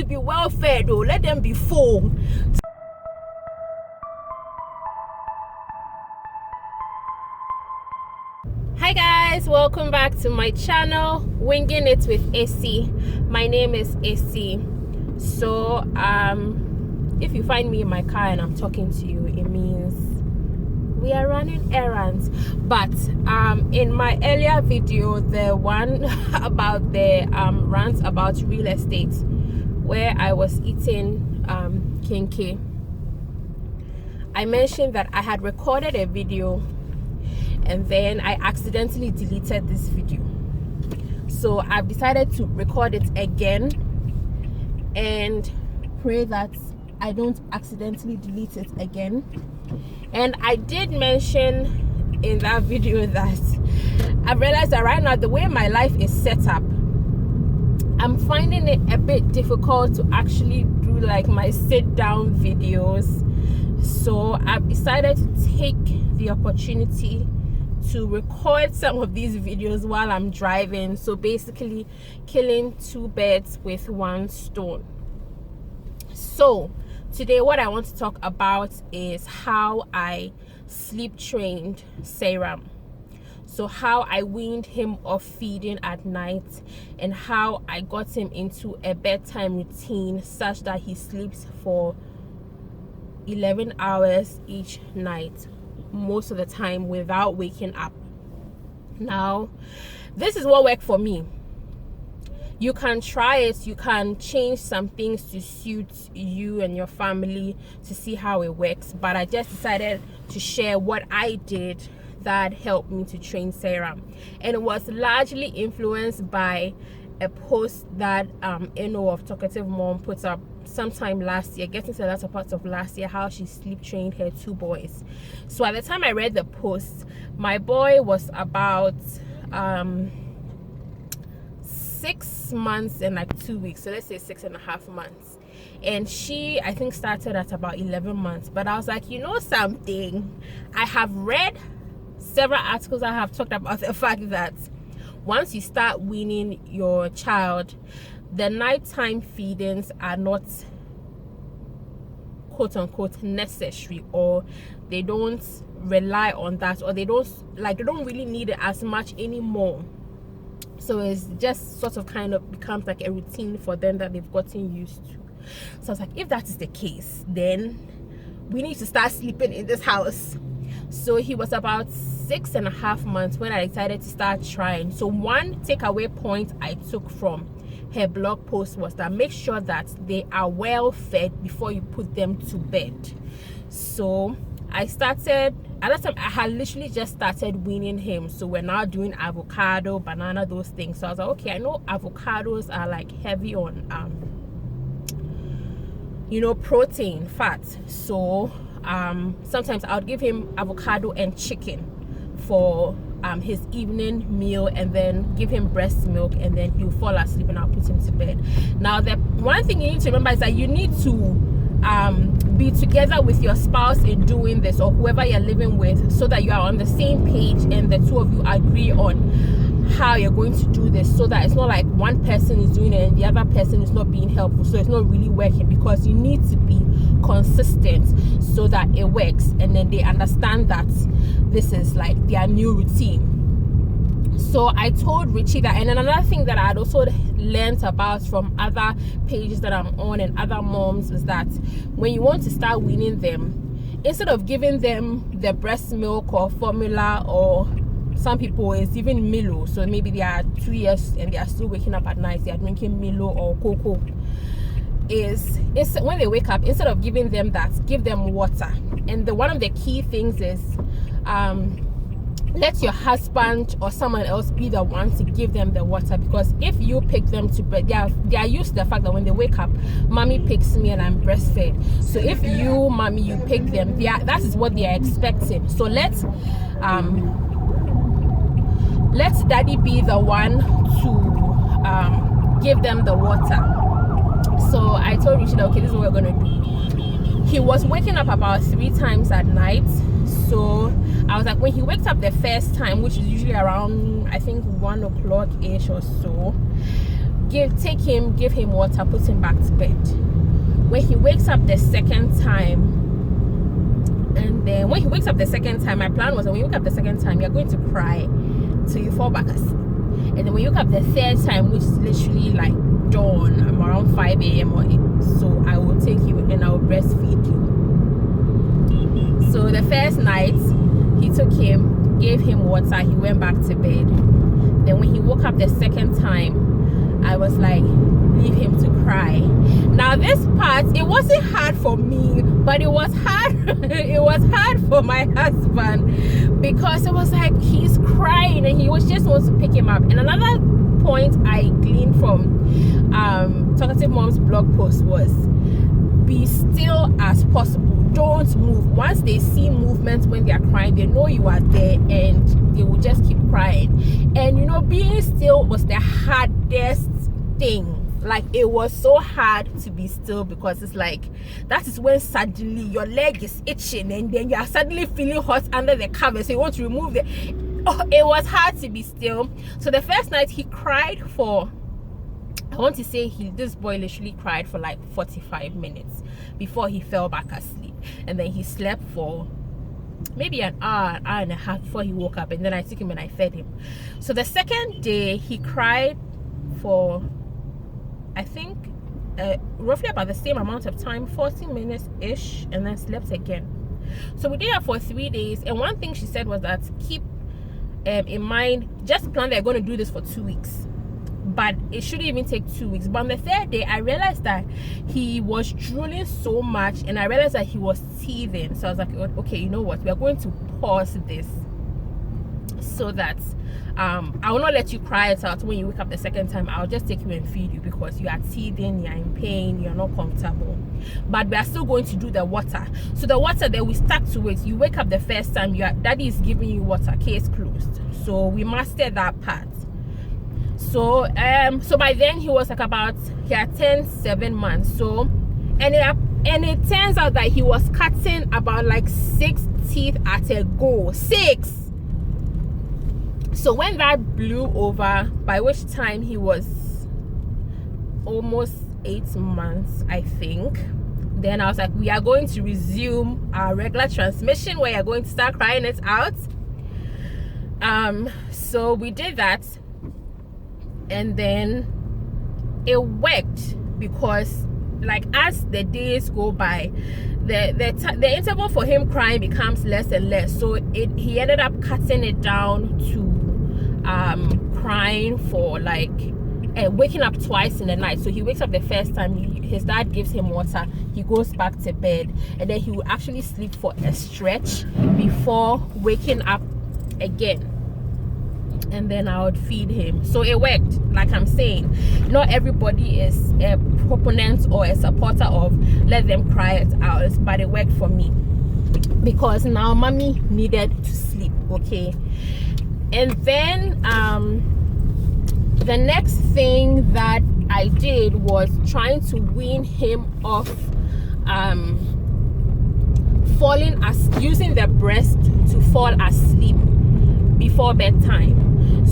to be well fed though. Let them be full. Hi guys, welcome back to my channel, Winging It with AC. My name is AC. So if you find me in my car and I'm talking to you, it means we are running errands. But in my earlier video, the one about the rant about real estate, where I was eating kinky, I mentioned that I had recorded a video and then I accidentally deleted this video. So I've decided to record it again and pray that I don't accidentally delete it again. And I did mention in that video that I realized that right now, the way my life is set up, I'm finding it a bit difficult to actually do like my sit down videos. So I've decided to take the opportunity to record some of these videos while I'm driving. So basically killing two birds with one stone. So today what I want to talk about is how I sleep trained Seram. So how I weaned him off feeding at night and how I got him into a bedtime routine such that he sleeps for 11 hours each night, most of the time without waking up. Now, this is what worked for me. You can try it, you can change some things to suit you and your family to see how it works, but I just decided to share what I did that helped me to train Seram. And it was largely influenced by a post that Eno of Talkative Mom put up sometime last year, getting to the latter parts of last year, how she sleep trained her two boys. So at the time I read the post, my boy was about 6 months and like 2 weeks, so let's say 6.5 months, and she I think started at about 11 months. But I was like, you know something, I have read several articles that have talked about the fact that once you start weaning your child, the nighttime feedings are not quote unquote necessary, or they don't rely on that, or they don't really need it as much anymore. So it's just sort of kind of becomes like a routine for them that they've gotten used to. So I was like, if that is the case, then we need to start sleeping in this house. So he was about 6.5 months when I decided to start trying. So one takeaway point I took from her blog post was that make sure that they are well fed before you put them to bed. So I started, at that time I had literally just started weaning him. So we're now doing avocado, banana, those things. So I was like, okay, I know avocados are like heavy on protein, fat. So sometimes I would give him avocado and chicken for his evening meal, and then give him breast milk, and then he'll fall asleep and I'll put him to bed. Now, the one thing you need to remember is that you need to be together with your spouse in doing this, or whoever you're living with, so that you are on the same page and the two of you agree on how you're going to do this, so that it's not like one person is doing it and the other person is not being helpful, so it's not really working. Because you need to be consistent so that it works, and then they understand that this is like their new routine. So I told Richie that. And then another thing that I had also learned about from other pages that I'm on and other moms is that when you want to start weaning them, instead of giving them the breast milk or formula, or some people it's even Milo, so maybe they are 2 years and they are still waking up at night, they are drinking Milo or cocoa, is when they wake up, instead of giving them that, give them water. And one of the key things is let your husband or someone else be the one to give them the water, because if you pick them to bed, they are used to the fact that when they wake up, mommy picks me and I'm breastfed. So if you pick them, that is what they are expecting. So let's daddy be the one to give them the water. So I told Richard, okay, this is what we're gonna do. He was waking up about 3 times at night. So I was like, when he wakes up the first time, which is usually around I think 1 o'clock ish or so, give him water, put him back to bed. When he wakes up the second time, and then when he wakes up the second time, my plan was that when you wake up the second time, you're going to cry till you fall back asleep. And then when you wake up the third time, which is literally like dawn, I'm around 5 a.m. or 8, so I will take you and I will breastfeed you. So the first night, he took him, gave him water, he went back to bed. Then when he woke up the second time, I was like, leave him to cry. Now this part, it wasn't hard for me, but it was hard it was hard for my husband, because it was like he's crying and he was just wants to pick him up. And another point I gleaned from Talkative Mom's blog post was, be still as possible, don't move. Once they see movement when they are crying, they know you are there and they will just keep crying. And you know, being still was the hardest thing. Like, it was so hard to be still, because it's like, that is when suddenly your leg is itching and then you are suddenly feeling hot under the cover, so you want to remove it. It was hard to be still. So the first night he cried for, I want to say this boy literally cried for like 45 minutes before he fell back asleep. And then he slept for maybe an hour and a half before he woke up. And then I took him and I fed him. So the second day he cried for, I think, roughly about the same amount of time, 40 minutes ish, and then slept again. So we did that for 3 days. And one thing she said was that keep in mind, just plan they're going to do this for 2 weeks, but it shouldn't even take 2 weeks. But on the third day, I realized that he was drooling so much, and I realized that he was teething. So I was like, okay, you know what, we're going to pause this so that I will not let you cry it out when you wake up the second time. I'll just take you and feed you, because you are teething, you're in pain, you're not comfortable. But we are still going to do the water. So the water, then we stuck to it. You wake up the first time, daddy is giving you water, case closed. So we mastered that part. So so by then he was like he had turned 7 months. So and it turns out that he was cutting about like 6 teeth at a go. 6. So when that blew over, by which time he was almost 8 months, I think, then I was like, we are going to resume our regular transmission where you're going to start crying it out. So we did that, and then it worked, because like as the days go by, the interval for him crying becomes less and less. So he ended up cutting it down to crying for like waking up twice in the night. So he wakes up the first time, his dad gives him water, he goes back to bed, and then he will actually sleep for a stretch before waking up again, and then I would feed him. So it worked. Like I'm saying, not everybody is a proponent or a supporter of let them cry it out, but it worked for me, because now mommy needed to sleep. Okay. And then the next thing that I did was trying to wean him off using the breast to fall asleep before bedtime.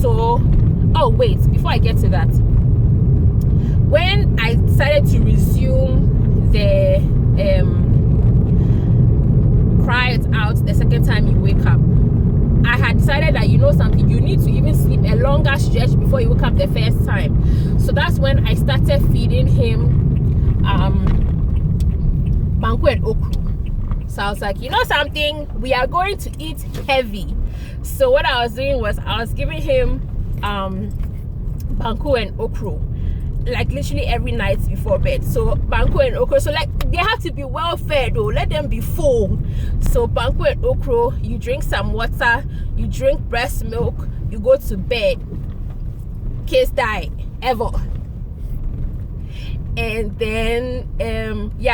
So before I get to that, when I decided to resume the cry it out the second time you wake up, I had decided that, you know something, you need to even sleep a longer stretch before you wake up the first time. So that's when I started feeding him banku and okra. So I was like, you know something, we are going to eat heavy. So what I was doing was I was giving him banku and okra, like literally every night before bed. So banku and okra, so like they have to be well fed though, let them be full. So banku and okra, you drink some water, you drink breast milk, you go to bed, case die ever. And then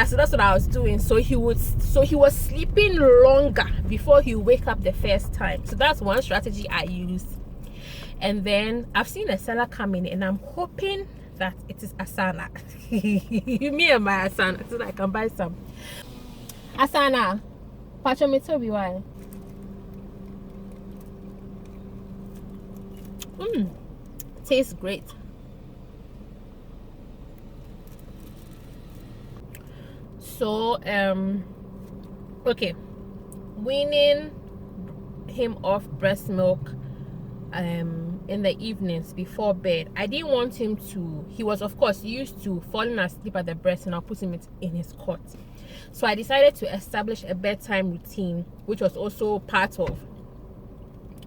so that's what I was doing. So he was sleeping longer before he wake up the first time. So that's one strategy I used. And then I've seen a seller come in, and I'm hoping that it is Asana. Me and my Asana, so that I can buy some. Asana, Pacho me tell me why. Tastes great. So okay, weaning him off breast milk in the evenings before bed. I didn't want him to, he was of course used to falling asleep at the breast, and I'll put him in his cot. So I decided to establish a bedtime routine, which was also part of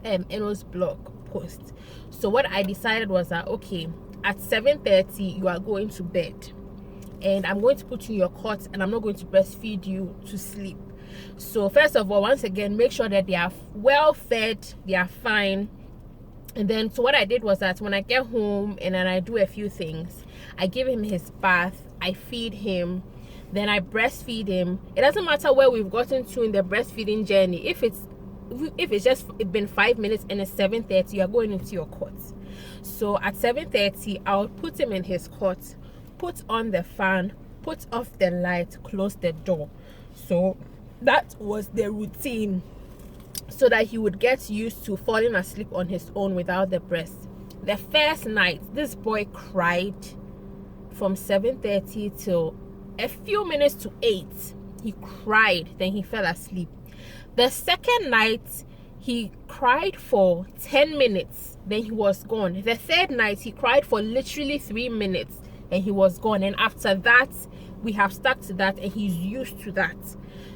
Eno's blog post. So what I decided was that, okay, at 7:30 you are going to bed, and I'm going to put you in your cot, and I'm not going to breastfeed you to sleep. So first of all, once again, make sure that they are well fed, they are fine. And then so what I did was that when I get home and then I do a few things, I give him his bath, I feed him, then I breastfeed him. It doesn't matter where we've gotten to in the breastfeeding journey. If it's just been 5 minutes and it's 7:30, you are going into your cot. So at 7:30 I'll put him in his cot, put on the fan, put off the light, close the door. So that was the routine, so that he would get used to falling asleep on his own without the breast. The first night, this boy cried from 7:30 till a few minutes to 8. He cried, then he fell asleep. The second night, he cried for 10 minutes, then he was gone. The third night, he cried for literally 3 minutes, and he was gone. And after that, we have stuck to that, and he's used to that.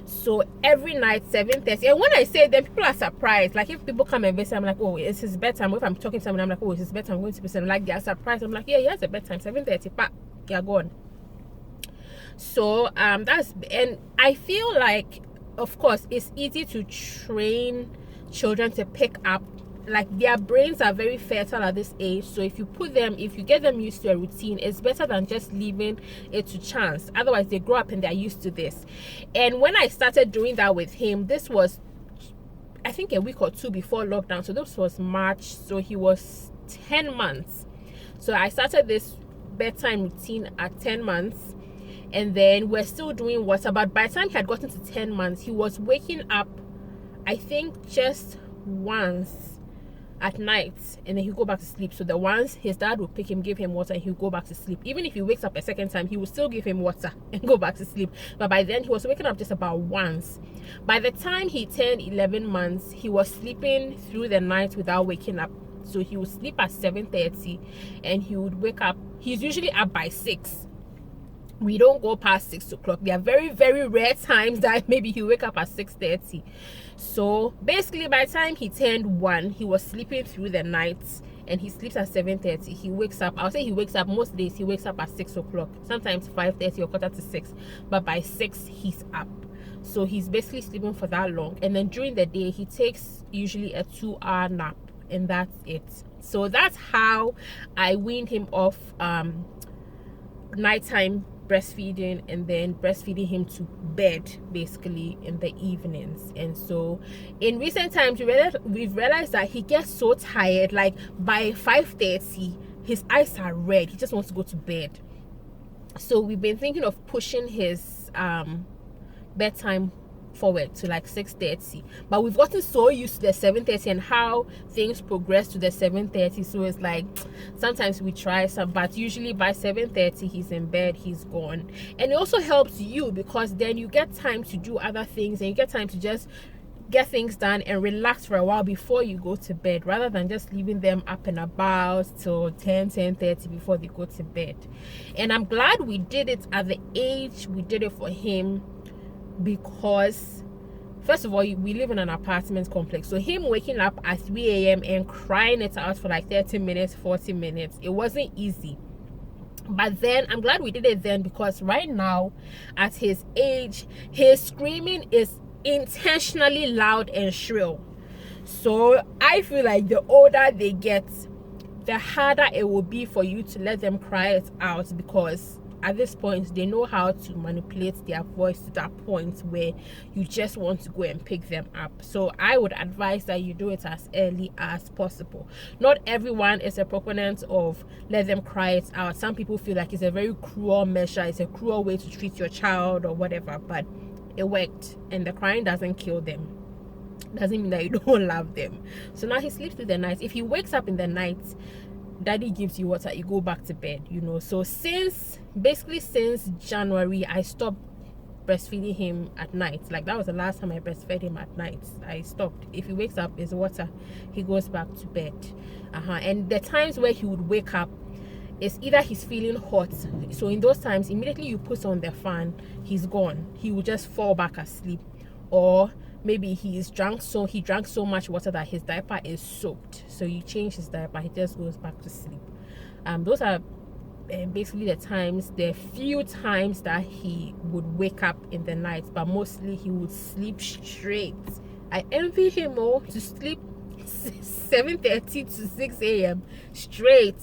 So every night 7:30, and when I say that, people are surprised. Like if people come and visit, I'm like, oh, it's his bedtime. If I'm talking to someone, I'm like, oh, it's his bedtime, I'm going to be saying, like, they're surprised. I'm like, yeah, he has a bedtime, 7:30, but you're gone. So that's, and I feel like, of course, it's easy to train children to pick up, like their brains are very fertile at this age. So if you get them used to a routine, it's better than just leaving it to chance. Otherwise they grow up and they're used to this. And when I started doing that with him, this was I think a week or two before lockdown, so this was March, so he was 10 months. So I started this bedtime routine at 10 months, and then we're still doing water. But by the time he had gotten to 10 months, he was waking up, I think, just once at night, and then he'll go back to sleep. So the once his dad would pick him, give him water, and he'll go back to sleep. Even if he wakes up a second time, he will still give him water and go back to sleep. But by then he was waking up just about once. By the time he turned 11 months, he was sleeping through the night without waking up. So he would sleep at 7:30 and he would wake up. He's usually up by 6. We don't go past 6 o'clock. There are very, very rare times that maybe he'll wake up at 6:30. So basically by the time he turned 1, he was sleeping through the night, and he sleeps at 7:30. He wakes up, I'll say he wakes up, most days he wakes up at 6 o'clock, sometimes 5:30 or 5:45, but by 6 he's up. So he's basically sleeping for that long. And then during the day he takes usually a 2-hour nap, and that's it. So that's how I weaned him off nighttime breastfeeding, and then breastfeeding him to bed basically in the evenings. And so in recent times we've realized that he gets so tired, like by 5:30 his eyes are red, he just wants to go to bed. So we've been thinking of pushing his bedtime forward to like 6:30, but we've gotten so used to the 7:30 and how things progress to the 7:30. So it's like sometimes we try some, but usually by 7:30 he's in bed, he's gone. And it also helps you, because then you get time to do other things, and you get time to just get things done and relax for a while before you go to bed, rather than just leaving them up and about till 10:30 before they go to bed. And I'm glad we did it at the age we did it for him, because first of all, we live in an apartment complex, so him waking up at 3 a.m. and crying it out for like 30 minutes, 40 minutes, it wasn't easy. But then I'm glad we did it then, because right now at his age, his screaming is intentionally loud and shrill. So I feel like the older they get, the harder it will be for you to let them cry it out, because at this point they know how to manipulate their voice to that point where you just want to go and pick them up. So I would advise that you do it as early as possible. Not everyone is a proponent of let them cry it out. Some people feel like it's a very cruel measure, it's a cruel way to treat your child or whatever, but it worked, and the crying doesn't kill them, doesn't mean that you don't love them. So now he sleeps through the night. If he wakes up in the night, daddy gives you water, you go back to bed, you know. So since January I stopped breastfeeding him at night. Like, that was the last time I breastfed him at night. I stopped. If he wakes up, it's water, he goes back to bed. And the times where he would wake up, it's either he's feeling hot, so in those times, immediately you put on the fan, he's gone. He will just fall back asleep. Or maybe he drank so much water that his diaper is soaked, so you change his diaper, he just goes back to sleep. Those are basically the few times that he would wake up in the night, but mostly he would sleep straight. I envy him to sleep 7:30 to 6 a.m. straight.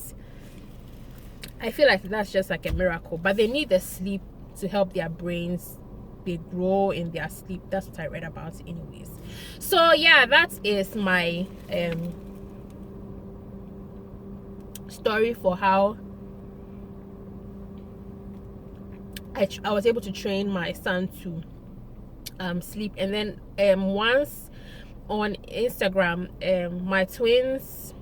I feel like that's just like a miracle, but they need the sleep to help their brains, they grow in their sleep. That's what I read about anyways. So yeah, that is my story for how I was able to train my son to sleep. And then once on Instagram, my twins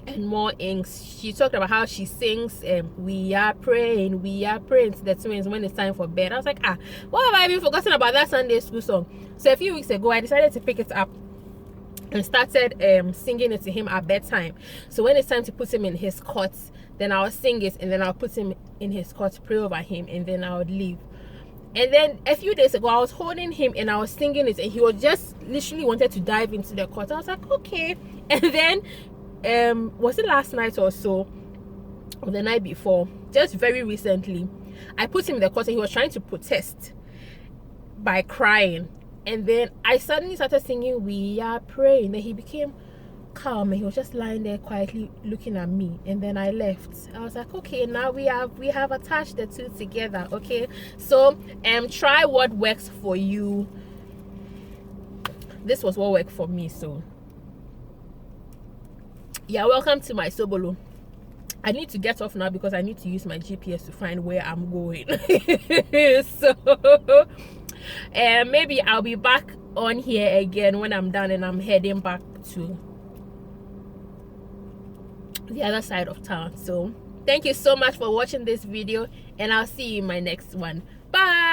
and more inks, she talked about how she sings we are praying to the twins when it's time for bed. I was like, why have I been forgotten about that Sunday school song? So a few weeks ago I decided to pick it up and started singing it to him at bedtime. So when it's time to put him in his cot, then I'll sing it, and then I'll put him in his cot, pray over him, and then I would leave. And then a few days ago I was holding him and I was singing it, and he was just literally wanted to dive into the cot. I was like, okay. And then was it last night or so, or the night before, just very recently, I put him in the cot and he was trying to protest by crying, and then I suddenly started singing we are praying. Then he became calm and he was just lying there quietly looking at me, and then I left. I was like, okay, now we have attached the two together. Okay, so try what works for you. This was what worked for me. So yeah, welcome to my Sobolo. I need to get off now because I need to use my GPS to find where I'm going. So maybe I'll be back on here again when I'm done and I'm heading back to the other side of town. So thank you so much for watching this video, and I'll see you in my next one. Bye.